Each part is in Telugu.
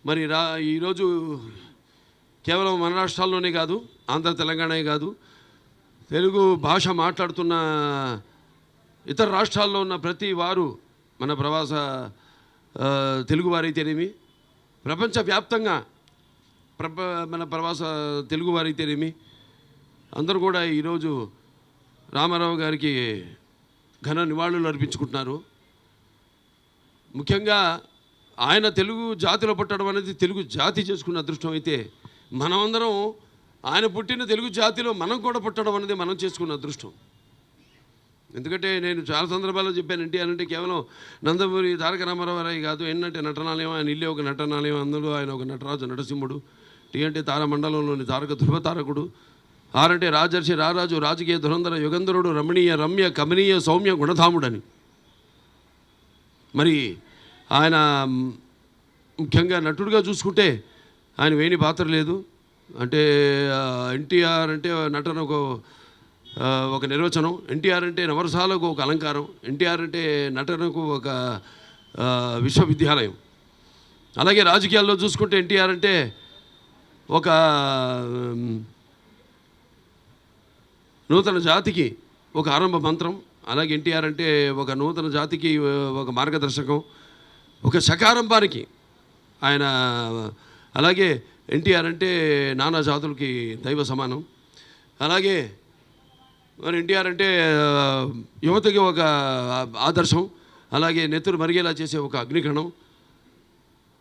మరి ఈరోజు కేవలం మన రాష్ట్రాల్లోనే కాదు, ఆంధ్ర తెలంగాణే కాదు, తెలుగు భాష మాట్లాడుతున్న ఇతర రాష్ట్రాల్లో ఉన్న ప్రతి వారు మన ప్రవాస తెలుగువారైతేనేమి, ప్రపంచవ్యాప్తంగా మన ప్రవాస తెలుగువారైతేనేమి అందరూ కూడా ఈరోజు రామారావు గారికి ఘన నివాళులు అర్పించుకుంటున్నారు. ముఖ్యంగా ఆయన తెలుగు జాతిలో పుట్టడం అనేది తెలుగు జాతి చేసుకున్న అదృష్టం అయితే, మనమందరం ఆయన పుట్టిన తెలుగు జాతిలో మనం కూడా పుట్టడం అనేది మనం చేసుకున్న అదృష్టం. ఎందుకంటే నేను చాలా సందర్భాల్లో చెప్పాను, ఎన్టీఆర్ అంటే కేవలం నందమూరి తారక రామారావు కాదు, ఏంటంటే నటనాలయం, ఆయన ఇల్లే ఒక నటనాలయం, అందులో ఆయన ఒక నటరాజు నరసింహుడు, టీ అంటే తారమండలంలోని తారక ధృవతారకుడు, ఆర్ అంటే రాజర్షి రారాజు, రాజకీయ ధురంధర యుగంధరుడు, రమణీయ రమ్య కమనీయ సౌమ్య గుణధాముడని. మరి ఆయన ముఖ్యంగా నటుడుగా చూసుకుంటే ఆయన వేణి పాత్ర లేదు. అంటే ఎన్టీఆర్ అంటే నటన ఒక నిర్వచనం, ఎన్టీఆర్ అంటే నవరసాలకు ఒక అలంకారం, ఎన్టీఆర్ అంటే నటనకు ఒక విశ్వవిద్యాలయం. అలాగే రాజకీయాల్లో చూసుకుంటే ఎన్టీఆర్ అంటే ఒక నూతన జాతికి ఒక ఆరంభ మంత్రం. అలాగే ఎన్టీఆర్ అంటే ఒక నూతన జాతికి ఒక మార్గదర్శకం, ఒక శకారంభానికి ఆయన. అలాగే ఎన్టీఆర్ అంటే నానా జాతులకి దైవ సమానం. అలాగే మరి ఎన్టీఆర్ అంటే యువతకి ఒక ఆదర్శం, అలాగే నెత్తురు మరిగేలా చేసే ఒక అగ్నికణం.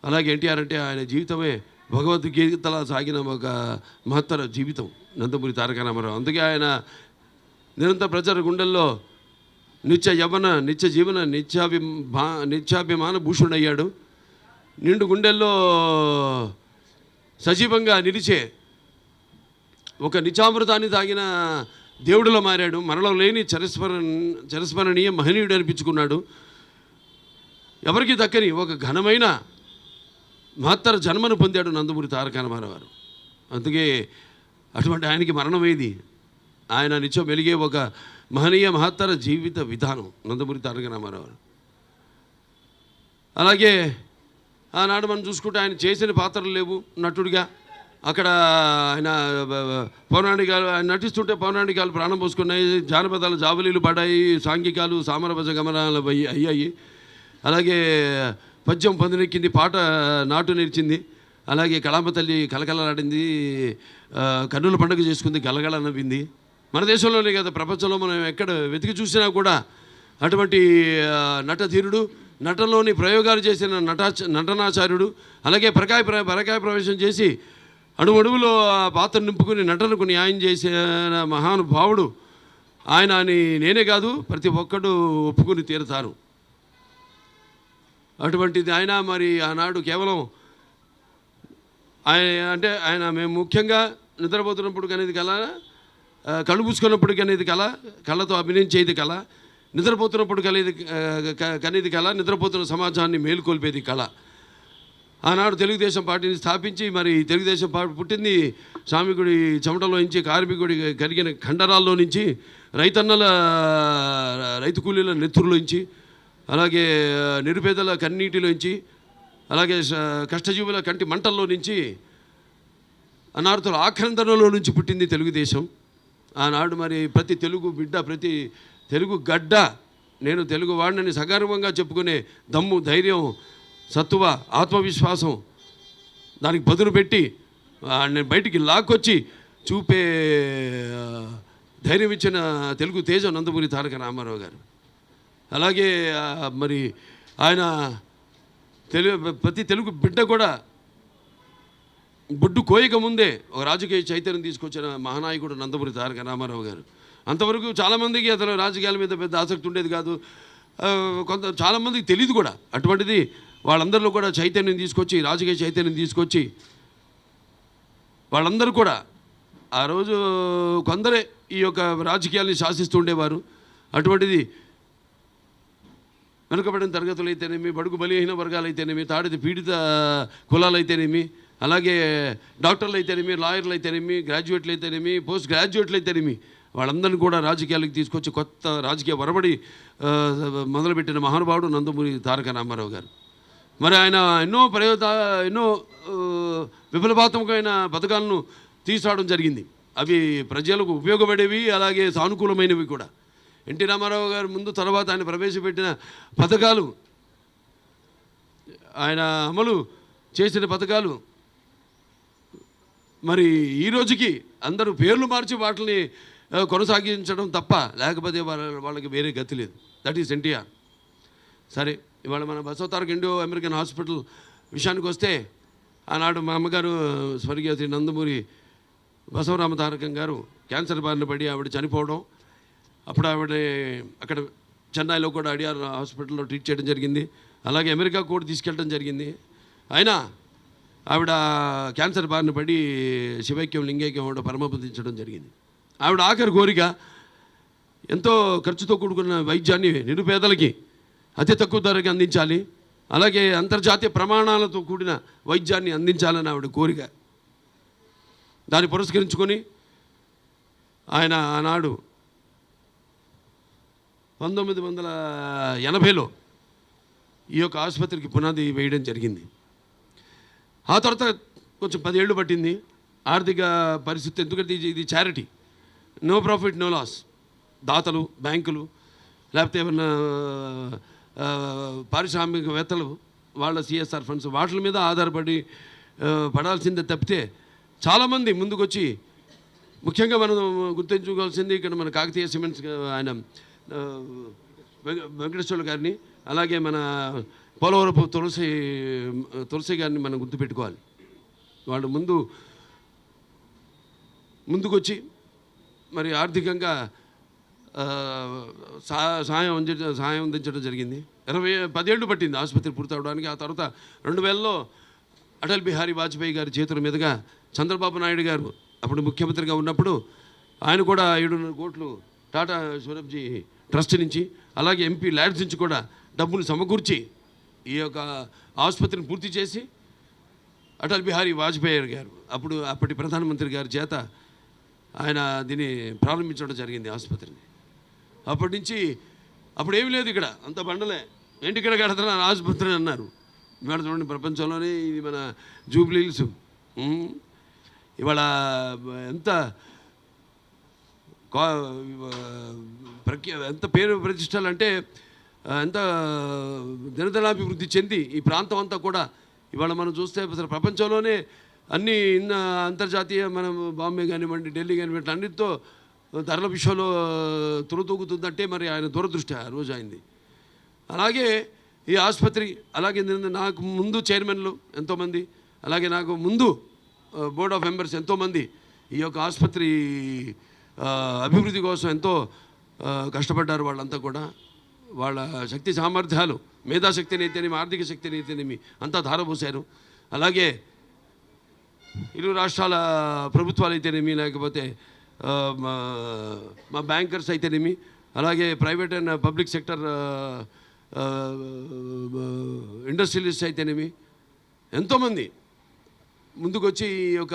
అలాగే ఎన్టీఆర్ అంటే ఆయన జీవితమే భగవద్గీతలా సాగిన ఒక మహత్తర జీవితం నందమూరి తారక రామారావు. అందుకే ఆయన నిరంతర ప్రజల గుండెల్లో నిత్య యవ్వన, నిత్య జీవన, నిత్యాభిమాన భూషుడయ్యాడు. నిండు గుండెల్లో సజీవంగా నిలిచే ఒక నిత్యామృతాన్ని తాగిన దేవుడిలో మారాడు. మరణం లేని చిరస్మరణీయ మహనీయుడు అనిపించుకున్నాడు. ఎవరికి దక్కని ఒక ఘనమైన మహత్తర జన్మను పొందాడు నందమూరి తారక రామారావు గారు. అందుకే అటువంటి ఆయనకి మరణం ఏది, ఆయన నిత్యం వెలిగే ఒక మహనీయ మహత్తర జీవిత విధానం నందమూరి తారక రామారావు గారు. అలాగే ఆనాడు మనం చూసుకుంటే ఆయన చేసిన పాత్రలు లేవు నటుడిగా. అక్కడ ఆయన పౌరాణికాలు, ఆయన నటిస్తుంటే పౌరాణికాలు ప్రాణం పోసుకున్నాయి, జానపదాలు జావలీలు పడ్డాయి, సాంఘికాలు సామరభజ గమనాలు అయ్యాయి. అలాగే పద్యం పొందనెక్కింది, పాట నాటు నేర్చింది. అలాగే కళామ తల్లి కలకలలాడింది, కన్నుల పండుగ చేసుకుంది, గలగల నవ్వింది. మన దేశంలోనే కదా, ప్రపంచంలో మనం ఎక్కడ వెతికి చూసినా కూడా అటువంటి నటధీరుడు, నటనలోని ప్రయోగాలు చేసిన నటనాచార్యుడు, అలాగే పరకాయ ప్రవేశం చేసి అడుగులో ఆ పాత్ర నింపుకుని నటనకు న్యాయం చేసిన మహానుభావుడు ఆయన అని నేనే కాదు, ప్రతి ఒక్కడు ఒప్పుకుని తీరుతారు. అటువంటిది ఆయన. మరి ఆనాడు కేవలం ఆయన మేము ముఖ్యంగా నిద్రపోతున్నప్పుడు కనేది కళ, కళ్ళు పూసుకున్నప్పుడు కనేది కళ, కళ్ళతో అభినయించేది కళ, నిద్రపోతున్నప్పుడు కనేది కళ, నిద్రపోతున్న సమాజాన్ని మేలుకొల్పేది కళ. ఆనాడు తెలుగుదేశం పార్టీని స్థాపించి, మరి తెలుగుదేశం పార్టీ పుట్టింది శ్రామికుడి చెమటలో నుంచి, కార్మికుడి కరిగిన కండరాల్లో నుంచి, రైతు కూలీల నెత్తురులోంచి, అలాగే నిరుపేదల కన్నీటిలోంచి, అలాగే కష్టజీవుల కంటి మంటల్లో నుంచి, అనార్థుల ఆక్రందనలో నుంచి పుట్టింది తెలుగుదేశం. ఆనాడు మరి ప్రతి తెలుగు బిడ్డ, ప్రతి తెలుగు గడ్డ, నేను తెలుగు వాడినని సగర్వంగా చెప్పుకునే దమ్ము, ధైర్యం, సత్తువ, ఆత్మవిశ్వాసం దానికి పదును పెట్టి నేను బయటికి లాక్కొచ్చి చూపే ధైర్యం ఇచ్చిన తెలుగు తేజం నందమూరి తారక రామారావు గారు. అలాగే మరి ఆయన ప్రతి తెలుగు బిడ్డ కూడా బొడ్డు కోయక ముందే ఒక రాజకీయ చైతన్యం తీసుకొచ్చిన మహానాయకుడు నందమూరి తారక రామారావు గారు. అంతవరకు చాలామందికి అసలు రాజకీయాల మీద పెద్ద ఆసక్తి ఉండేది కాదు, చాలామందికి తెలియదు కూడా. అటువంటిది వాళ్ళందరిలో కూడా చైతన్యం తీసుకొచ్చి, రాజకీయ చైతన్యం తీసుకొచ్చి, వాళ్ళందరూ కూడా ఆ రోజు కొందరే ఈ యొక్క రాజకీయాల్ని శాసిస్తూ ఉండేవారు. అటువంటిది వెనుకబడిన తరగతులు అయితేనేమి, బడుగు బలహీన వర్గాలు అయితేనేమి, తాడిత పీడిత కులాలు అయితేనేమి, అలాగే డాక్టర్లు అయితేనేమి, లాయర్లు అయితేనేమి, గ్రాడ్యుయేట్లు అయితేనేమి, పోస్ట్ గ్రాడ్యుయేట్లు అయితేనేమి, వాళ్ళందరినీ కూడా రాజకీయాలకు తీసుకొచ్చి కొత్త రాజకీయ వరబడి మొదలుపెట్టిన మహానుభావుడు నందమూరి తారక రామారావు గారు. మరి ఆయన ఎన్నో విఫలపాత్మకమైన పథకాలను తీసుకురావడం జరిగింది. అవి ప్రజలకు ఉపయోగపడేవి, అలాగే సానుకూలమైనవి కూడా. ఎన్టీ రామారావు గారు ముందు తర్వాత ఆయన ప్రవేశపెట్టిన పథకాలు, ఆయన అమలు చేసిన పథకాలు మరి ఈ రోజుకి అందరూ పేర్లు మార్చి వాటిని కొనసాగించడం తప్ప లేకపోతే వాళ్ళకి వేరే గతి లేదు. That is NTR. సరే, ఇవాళ మన బసవతారక ఇండో అమెరికన్ హాస్పిటల్ విషయానికి వస్తే, ఆనాడు మా అమ్మగారు స్వర్గీయ శ్రీ నందమూరి బసవరామ తారకం గారు క్యాన్సర్ బారిన పడి ఆవిడ చనిపోవడం, అప్పుడు ఆవిడ అక్కడ చెన్నైలో కూడా అడియార్ హాస్పిటల్లో ట్రీట్ చేయడం జరిగింది. అలాగే అమెరికా కూడా తీసుకెళ్ళడం జరిగింది. అయినా ఆవిడ క్యాన్సర్ బారిన పడి శివైక్యం లింగైక్యం పరమపదించడం జరిగింది. ఆవిడ ఆఖరి కోరిక ఎంతో ఖర్చుతో కూడుకున్న వైద్యాన్ని నిరుపేదలకి అతి తక్కువ ధరకి అందించాలి, అలాగే అంతర్జాతీయ ప్రమాణాలతో కూడిన వైద్యాన్ని అందించాలని ఆవిడ కోరిక. దాన్ని పురస్కరించుకొని ఆయన ఆనాడు 1980లో ఈ యొక్క ఆసుపత్రికి పునాది వేయడం జరిగింది. ఆ తర్వాత కొంచెం 10 ఏళ్ళు పట్టింది. ఆర్థిక పరిస్థితి, ఎందుకంటే ఇది charity, no profit no loss. దాతలు, బ్యాంకులు, లేకపోతే ఏమన్నా పారిశ్రామికవేత్తలు వాళ్ళ సిఎస్ఆర్ ఫండ్స్ వాటి మీద ఆధారపడి పడాల్సిందే తప్పితే చాలామంది ముందుకొచ్చి, ముఖ్యంగా మనం గుర్తించుకోవాల్సింది ఇక్కడ మన కాకతీయ సిమెంట్స్ ఆయన వెంకటేశ్వర్లు గారిని, అలాగే మన పోలవరపు తులసి గారిని మనం గుర్తుపెట్టుకోవాలి. వాళ్ళు ముందుకొచ్చి మరి ఆర్థికంగా సహాయం అందించడం జరిగింది. 10 ఏళ్ళు పట్టింది ఆసుపత్రి పూర్తవడానికి. ఆ తర్వాత 2000లో అటల్ బిహారీ వాజ్పేయి గారి చేతుల మీదుగా చంద్రబాబు నాయుడు గారు అప్పుడు ముఖ్యమంత్రిగా ఉన్నప్పుడు ఆయన కూడా 7.5 కోట్లు టాటా సౌరభ్జీ ట్రస్ట్ నుంచి, అలాగే ఎంపీ ల్యాడ్స్ నుంచి కూడా డబ్బులు సమకూర్చి ఈ యొక్క ఆసుపత్రిని పూర్తి చేసి అటల్ బిహారీ వాజ్పేయి గారు అప్పటి ప్రధానమంత్రి గారి చేత ఆయన దీన్ని ప్రారంభించడం జరిగింది ఆసుపత్రిని. అప్పటి నుంచి అప్పుడు ఏమీ లేదు, ఇక్కడ అంత బండలే, ఏంటి ఇక్కడ కడుతున్నారు ఆసుపత్రి అన్నారు. ఇవాళ చూడండి, ప్రపంచంలోనే ఇది మన జూబ్లీ హిల్స్. ఇవాళ ఎంత ఎంత పేరు ప్రతిష్టలు అంటే, ఎంత దినదినాభివృద్ధి చెంది ఈ ప్రాంతం అంతా కూడా ఇవాళ మనం చూస్తే అసలు ప్రపంచంలోనే అన్ని అంతర్జాతీయ మనం బాంబే కానివ్వండి, ఢిల్లీ కానివ్వండి, అన్నిటితో ధరల విషయంలో తులతూగుతుందంటే మరి ఆయన దూరదృష్టి ఆ రోజు అయింది. అలాగే ఈ ఆసుపత్రి, అలాగే నాకు ముందు చైర్మన్లు ఎంతోమంది, అలాగే నాకు ముందు బోర్డ్ ఆఫ్ మెంబర్స్ ఎంతోమంది ఈ యొక్క ఆసుపత్రి అభివృద్ధి కోసం ఎంతో కష్టపడ్డారు. వాళ్ళంతా కూడా వాళ్ళ శక్తి సామర్థ్యాలు, మేధాశక్తిని అయితేనేమి, ఆర్థిక శక్తిని అయితేనేమి అంతా ధారపోసారు. అలాగే ఇరు రాష్ట్రాల ప్రభుత్వాలు అయితేనేమి, లేకపోతే మా బ్యాంకర్స్ అయితేనేమి, అలాగే private and public sector industrialist అయితేనేమి ఎంతోమంది ముందుకొచ్చి ఈ యొక్క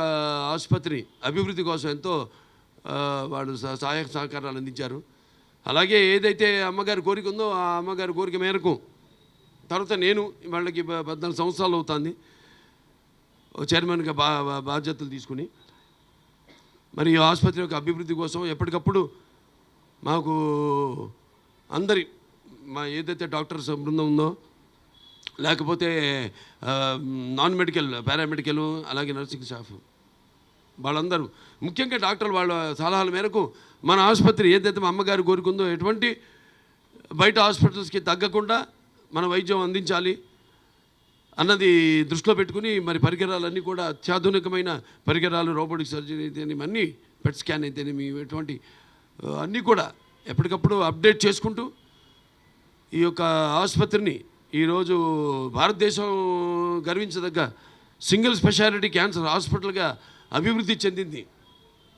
ఆసుపత్రి అభివృద్ధి కోసం ఎంతో వాళ్ళు సహాయ సహకారాలు అందించారు. అలాగే ఏదైతే అమ్మగారి కోరిక ఉందో ఆ అమ్మగారి కోరిక మేరకు తర్వాత నేను వాళ్ళకి 14 సంవత్సరాలు అవుతుంది చైర్మన్గా బాధ్యతలు తీసుకుని, మరి ఈ ఆసుపత్రి యొక్క అభివృద్ధి కోసం ఎప్పటికప్పుడు మాకు మా ఏదైతే డాక్టర్స్ బృందం ఉందో, లేకపోతే నాన్ మెడికల్, పారామెడికల్, అలాగే నర్సింగ్ స్టాఫ్ వాళ్ళందరూ, ముఖ్యంగా డాక్టర్లు వాళ్ళ సలహాల మేరకు మన ఆసుపత్రి ఏదైతే మా అమ్మగారు కోరుకుందో ఎటువంటి బయట హాస్పిటల్స్కి తగ్గకుండా మన వైద్యం అందించాలి అన్నది దృష్టిలో పెట్టుకుని మరి పరికరాలన్నీ కూడా అత్యాధునికమైన పరికరాలు, రోబోటిక్ సర్జరీ అయితేనేమి, అన్నీ పెట్ స్కాన్ అయితేనేమి, ఇటువంటి అన్నీ కూడా ఎప్పటికప్పుడు అప్డేట్ చేసుకుంటూ ఈ యొక్క ఆసుపత్రిని ఈరోజు భారతదేశం గర్వించదగ్గ సింగిల్ స్పెషాలిటీ క్యాన్సర్ హాస్పిటల్గా అభివృద్ధి చెందింది.